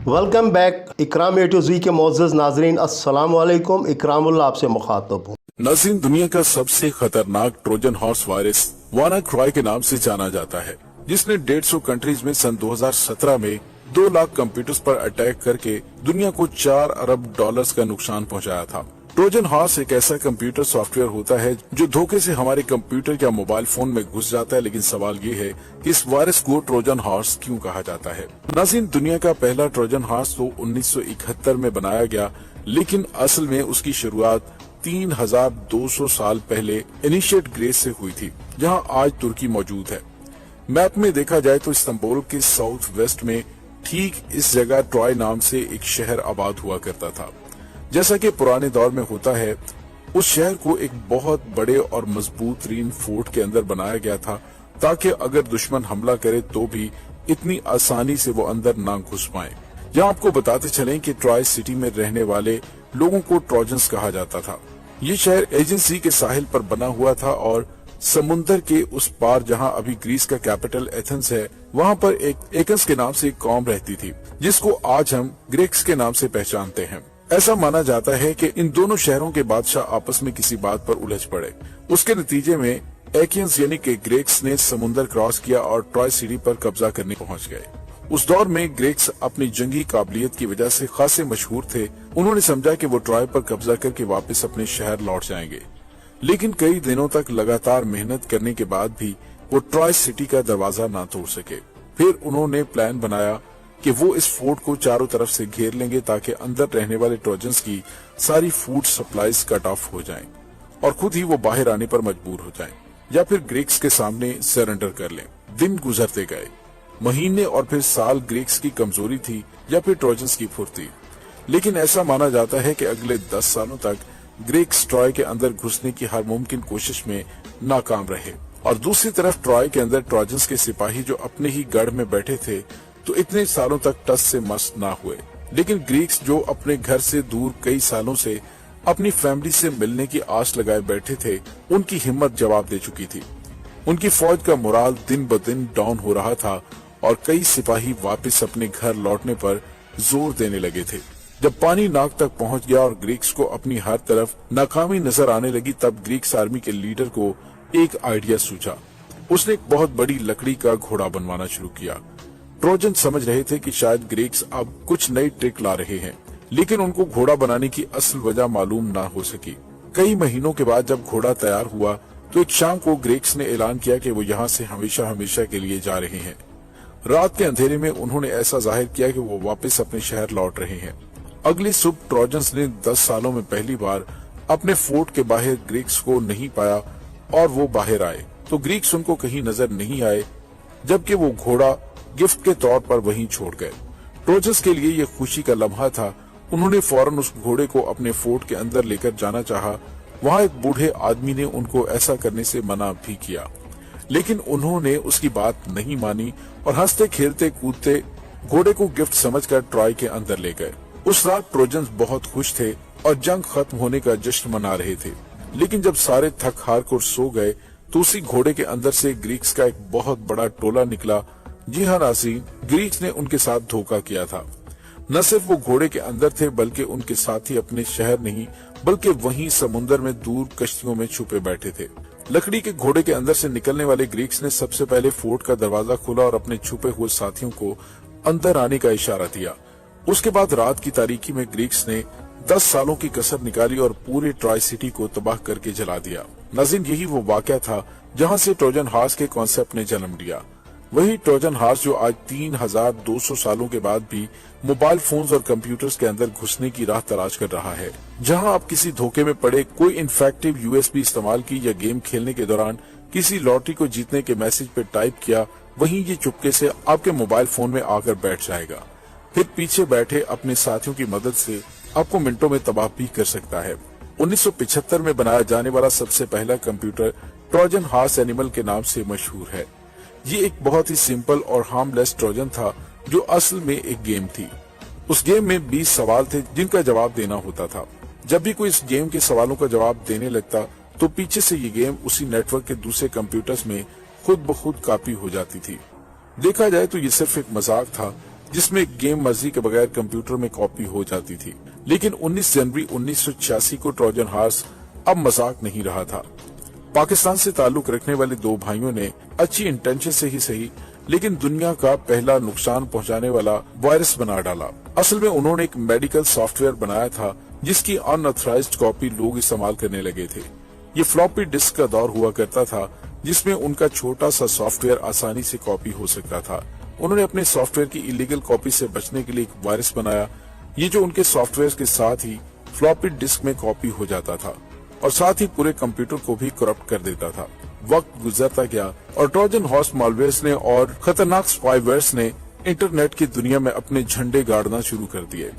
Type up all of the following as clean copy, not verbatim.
Welcome back. Ikram A to जी के मोअज़्ज़ज़ नाज़रीन, अस्सलाम वालेकुम। इकरामुल्लाह आपसे मुखातब हूँ। नाज़रीन, दुनिया का सबसे खतरनाक ट्रोजन हॉर्स वायरस वानाक्राई के नाम से जाना जाता है, जिसने 150 कंट्रीज में सन 2017 में 2 लाख कंप्यूटर्स पर अटैक करके दुनिया को 4 अरब डॉलर्स का नुकसान पहुंचाया था। ट्रोजन हॉर्स एक ऐसा कंप्यूटर सॉफ्टवेयर होता है जो धोखे से हमारे कंप्यूटर या मोबाइल फोन में घुस जाता है, लेकिन सवाल ये है कि इस वायरस को ट्रोजन हॉर्स क्यों कहा जाता है। नाज़रीन, दुनिया का पहला ट्रोजन हॉर्स तो 1971 में बनाया गया, लेकिन असल में उसकी शुरुआत 3200 साल पहले इनिशिएट ग्रेस से हुई थी, जहां आज तुर्की मौजूद है। मैप में देखा जाए तो इस्तांबुल के साउथ वेस्ट में ठीक इस जगह ट्रॉय नाम से एक शहर आबाद हुआ करता था। जैसा कि पुराने दौर में होता है, उस शहर को एक बहुत बड़े और मजबूत तरीन फोर्ट के अंदर बनाया गया था, ताकि अगर दुश्मन हमला करे तो भी इतनी आसानी से वो अंदर ना घुस पाए। यहाँ आपको बताते चलें कि ट्रॉय सिटी में रहने वाले लोगों को ट्रोजन्स कहा जाता था। ये शहर एजेंसी के साहिल पर बना हुआ था और समुन्दर के उस पार, जहाँ अभी ग्रीस का कैपिटल एथेंस है, वहाँ पर एक एकस के नाम से एक कौम रहती थी, जिसको आज हम ग्रीक्स के नाम से पहचानते हैं। ऐसा माना जाता है कि इन दोनों शहरों के बादशाह आपस में किसी बात पर उलझ पड़े। उसके नतीजे में एकियंस यानी कि ग्रीक्स ने समुन्दर क्रॉस किया और ट्रॉय सिटी पर कब्जा करने पहुंच गए। उस दौर में ग्रीक्स अपनी जंगी काबिलियत की वजह से खासे मशहूर थे। उन्होंने समझा कि वो ट्रॉय पर कब्जा करके वापस अपने शहर लौट जाएंगे, लेकिन कई दिनों तक लगातार मेहनत करने के बाद भी वो ट्रॉय सिटी का दरवाजा ना तोड़ सके। फिर उन्होंने प्लान बनाया कि वो इस फोर्ट को चारों तरफ से घेर लेंगे, ताकि अंदर रहने वाले ट्रोजन्स की सारी फूड सप्लाईज कट ऑफ हो जाएं और खुद ही वो बाहर आने पर मजबूर हो जाएं, या फिर ग्रीक्स के सामने सरेंडर कर लें। दिन गुजरते गए, महीने और फिर साल। ग्रीक्स की कमजोरी थी या फिर ट्रोजन्स की फुर्ती, लेकिन ऐसा माना जाता है कि अगले 10 सालों तक ग्रीक्स ट्रॉय के अंदर घुसने की हर मुमकिन कोशिश में नाकाम रहे। और दूसरी तरफ ट्रॉय के अंदर ट्रोजन्स के सिपाही जो अपने ही गढ़ में बैठे थे, तो इतने सालों तक टस से मस ना हुए। लेकिन ग्रीक्स जो अपने घर से दूर कई सालों से अपनी फैमिली से मिलने की आस लगाए बैठे थे, उनकी हिम्मत जवाब दे चुकी थी। उनकी फौज का मोराल दिन ब दिन डाउन हो रहा था और कई सिपाही वापस अपने घर लौटने पर जोर देने लगे थे। जब पानी नाक तक पहुंच गया और ग्रीक्स को अपनी हर तरफ नाकामी नजर आने लगी, तब ग्रीक्स आर्मी के लीडर को एक आइडिया सूझा। उसने एक बहुत बड़ी लकड़ी का घोड़ा बनवाना शुरू किया। ट्रोजन समझ रहे थे कि शायद ग्रीक्स अब कुछ नई ट्रिक ला रहे हैं, लेकिन उनको घोड़ा बनाने की असल वजह मालूम ना हो सकी। कई महीनों के बाद जब घोड़ा तैयार हुआ, तो एक शाम को ग्रीक्स ने ऐलान किया कि वो यहाँ से हमेशा हमेशा के लिए जा रहे हैं। रात के अंधेरे में उन्होंने ऐसा जाहिर किया कि वो वापस अपने शहर लौट रहे हैं। अगली सुबह ट्रोजन्स ने 10 सालों में पहली बार अपने फोर्ट के बाहर ग्रीक्स को नहीं पाया और वो बाहर आए तो ग्रीक्स उनको कहीं नजर नहीं आए, जबकि वो घोड़ा गिफ्ट के तौर पर वहीं छोड़ गए। ट्रोजन्स के लिए ये खुशी का लम्हा था। उन्होंने फौरन उस घोड़े को अपने फोर्ट के अंदर लेकर जाना चाहा। वहाँ एक बूढ़े आदमी ने उनको ऐसा करने से मना भी किया, लेकिन उन्होंने उसकी बात नहीं मानी और हंसते खेलते कूदते घोड़े को गिफ्ट समझकर ट्रॉय के अंदर ले गए। उस रात ट्रोजन्स बहुत खुश थे और जंग खत्म होने का जश्न मना रहे थे। लेकिन जब सारे थक हार कर सो गए, तो उसी घोड़े के अंदर से ग्रीक्स का एक बहुत बड़ा टोला निकला। जी हाँ नाज़रीन, ग्रीक्स ने उनके साथ धोखा किया था। न सिर्फ वो घोड़े के अंदर थे, बल्कि उनके साथी अपने शहर नहीं, बल्कि वहीं समुन्दर में दूर कश्तियों में छुपे बैठे थे। लकड़ी के घोड़े के अंदर से निकलने वाले ग्रीक्स ने सबसे पहले फोर्ट का दरवाजा खोला और अपने छुपे हुए साथियों को अंदर आने का इशारा दिया। उसके बाद रात की तारीकी में ग्रीक्स ने 10 सालों की कसर निकाली और पूरे ट्रॉय सिटी को तबाह करके जला दिया। नाज़रीन, यही वो वाकया था जहाँ से ट्रोजन हॉर्स के कॉन्सेप्ट ने जन्म लिया। वही ट्रोजन हॉर्स जो आज 3200 सालों के बाद भी मोबाइल फोन्स और कंप्यूटर्स के अंदर घुसने की राह तलाश कर रहा है। जहां आप किसी धोखे में पड़े, कोई इन्फेक्टिव यूएसबी इस्तेमाल की या गेम खेलने के दौरान किसी लॉटरी को जीतने के मैसेज पे टाइप किया, वहीं ये चुपके से आपके मोबाइल फोन में आकर बैठ जाएगा। फिर पीछे बैठे अपने साथियों की मदद से आपको मिनटों में तबाह भी कर सकता है। 1975 में बनाया जाने वाला सबसे पहला कंप्यूटर ट्रोजन हॉर्स एनिमल के नाम से मशहूर है। ये एक बहुत ही सिंपल और हार्मलेस ट्रोजन था, जो असल में एक गेम थी। उस गेम में 20 सवाल थे जिनका जवाब देना होता था। जब भी कोई इस गेम के सवालों का जवाब देने लगता, तो पीछे से ये गेम उसी नेटवर्क के दूसरे कंप्यूटर्स में खुद ब खुद कॉपी हो जाती थी। देखा जाए तो ये सिर्फ एक मजाक था, जिसमें गेम मर्जी के बगैर कंप्यूटर में कॉपी हो जाती थी। लेकिन 19 जनवरी 1986 को ट्रोजन हॉर्स अब मजाक नहीं रहा था। पाकिस्तान से ताल्लुक रखने वाले दो भाइयों ने अच्छी इंटेंशन से ही सही, लेकिन दुनिया का पहला नुकसान पहुंचाने वाला वायरस बना डाला। असल में उन्होंने एक मेडिकल सॉफ्टवेयर बनाया था जिसकी अनऑथराइज्ड कॉपी लोग इस्तेमाल करने लगे थे। ये फ्लॉपी डिस्क का दौर हुआ करता था जिसमें उनका छोटा सा सॉफ्टवेयर आसानी से कॉपी हो सकता था। उन्होंने अपने सॉफ्टवेयर की इलीगल कॉपी से बचने के लिए एक वायरस बनाया, ये जो उनके सॉफ्टवेयर के साथ ही फ्लॉपी डिस्क में कॉपी हो जाता था और साथ ही पूरे कंप्यूटर को भी करप्ट कर देता था। वक्त गुजरता गया और ट्रोजन हॉर्स मालवेयर्स ने और खतरनाक स्पाईवेयर्स ने इंटरनेट की दुनिया में अपने झंडे गाड़ना शुरू कर दिए।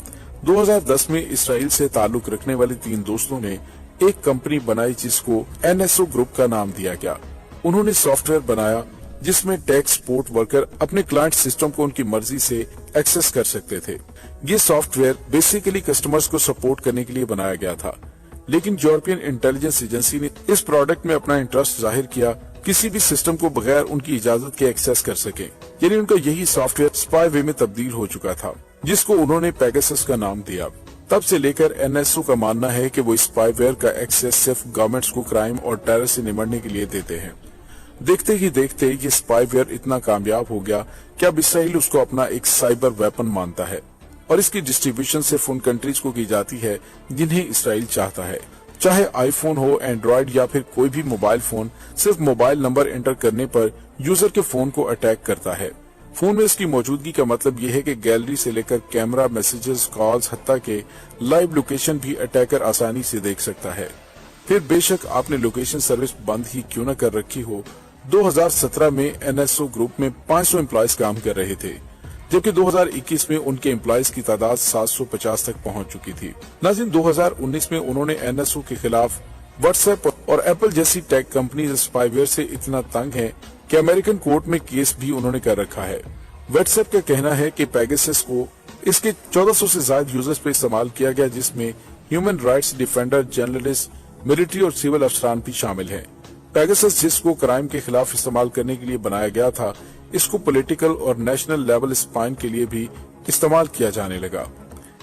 2010 में इसराइल से ताल्लुक रखने वाले 3 दोस्तों ने एक कंपनी बनाई जिसको NSO ग्रुप का नाम दिया गया। उन्होंने सॉफ्टवेयर बनाया जिसमें टेक सपोर्ट वर्कर अपने क्लाइंट सिस्टम को उनकी मर्जी से एक्सेस कर सकते थे। ये सॉफ्टवेयर बेसिकली कस्टमर्स को सपोर्ट करने के लिए बनाया गया था, लेकिन यूरोपियन इंटेलिजेंस एजेंसी ने इस प्रोडक्ट में अपना इंटरेस्ट जाहिर किया, किसी भी सिस्टम को बगैर उनकी इजाजत के एक्सेस कर सके। यानी उनका यही सॉफ्टवेयर स्पाईवे में तब्दील हो चुका था, जिसको उन्होंने पेगासस का नाम दिया। तब से लेकर NSO का मानना है कि वो स्पाईवेयर का एक्सेस सिर्फ गवर्नमेंट्स को क्राइम और टेरर से निमटने के लिए देते हैं। देखते ही देखते ये स्पाईवेयर इतना कामयाब हो गया कि अब इसराइल उसको अपना एक साइबर वेपन मानता है और इसकी डिस्ट्रीब्यूशन सिर्फ उन कंट्रीज को की जाती है जिन्हें इसराइल चाहता है। चाहे आईफोन हो, एंड्रॉइड या फिर कोई भी मोबाइल फोन, सिर्फ मोबाइल नंबर एंटर करने पर यूजर के फोन को अटैक करता है। फोन में इसकी मौजूदगी का मतलब यह है कि गैलरी से लेकर कैमरा, मैसेजेस, कॉल्स, हत्ता के लाइव लोकेशन भी अटैकर आसानी से देख सकता है। फिर बेशक आपने लोकेशन सर्विस बंद ही क्यों न कर रखी हो, 2017 में NSO ग्रुप में 500 एम्प्लॉयज काम कर रहे थे, जबकि 2021 में उनके एम्प्लॉयज की तादाद 750 तक पहुंच चुकी थी। नाज़रीन, 2019 में उन्होंने NSO के खिलाफ व्हाट्सएप और एप्पल जैसी टेक कंपनी स्पाईवेयर से इतना तंग है कि अमेरिकन कोर्ट में केस भी उन्होंने कर रखा है। व्हाट्सएप का कहना है कि पेगासस को इसके 1400 से ज्यादा यूजर्स पे इस्तेमाल किया गया, जिसमें human rights defender, journalist, military और सिविल अफसरान भी शामिल हैं। पेगासस जिसको क्राइम के खिलाफ इस्तेमाल करने के लिए बनाया गया था, इसको पॉलिटिकल और नेशनल लेवल स्पाइन के लिए भी इस्तेमाल किया जाने लगा।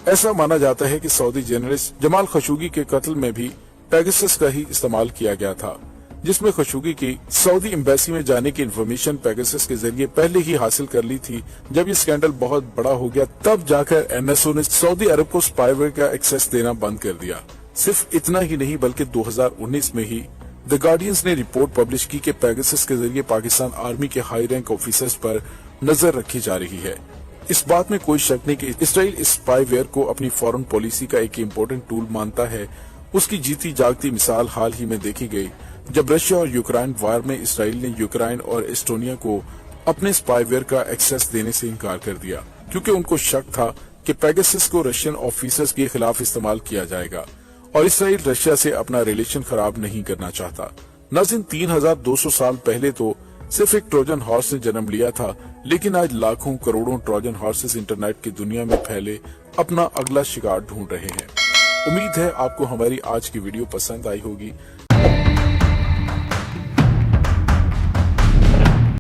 ऐसा माना जाता है कि सऊदी जर्नलिस्ट जमाल खशोगी के कत्ल में भी पेगासस का ही इस्तेमाल किया गया था, जिसमें खशोगी की सऊदी एम्बेसी में जाने की इन्फॉर्मेशन पेगासस के जरिए पहले ही हासिल कर ली थी। जब ये स्कैंडल बहुत बड़ा हो गया तब जाकर NSO ने सऊदी अरब को स्पाईवेयर का एक्सेस देना बंद कर दिया। सिर्फ इतना ही नहीं बल्कि 2019 में ही द गार्डियंस ने रिपोर्ट पब्लिश की कि पेगासस के जरिए पाकिस्तान आर्मी के हाई रैंक ऑफिसर्स पर नजर रखी जा रही है। इस बात में कोई शक नहीं कि इसराइल इस स्पाईवेयर को अपनी फॉरेन पॉलिसी का एक इम्पोर्टेंट टूल मानता है। उसकी जीती जागती मिसाल हाल ही में देखी गई जब रशिया और यूक्रेन वार में इसराइल ने यूक्रेन और एस्टोनिया को अपने स्पाईवेयर का एक्सेस देने से इनकार कर दिया, क्योंकि उनको शक था कि पेगासस को रशियन ऑफिसर्स के खिलाफ इस्तेमाल किया जाएगा और इसराइल रशिया से अपना रिलेशन खराब नहीं करना चाहता। नाज़रीन, 3200 साल पहले तो सिर्फ एक ट्रोजन हॉर्स ने जन्म लिया था, लेकिन आज लाखों करोड़ों ट्रोजन हॉर्सेस इंटरनेट की दुनिया में फैले अपना अगला शिकार ढूंढ रहे हैं। उम्मीद है आपको हमारी आज की वीडियो पसंद आई होगी।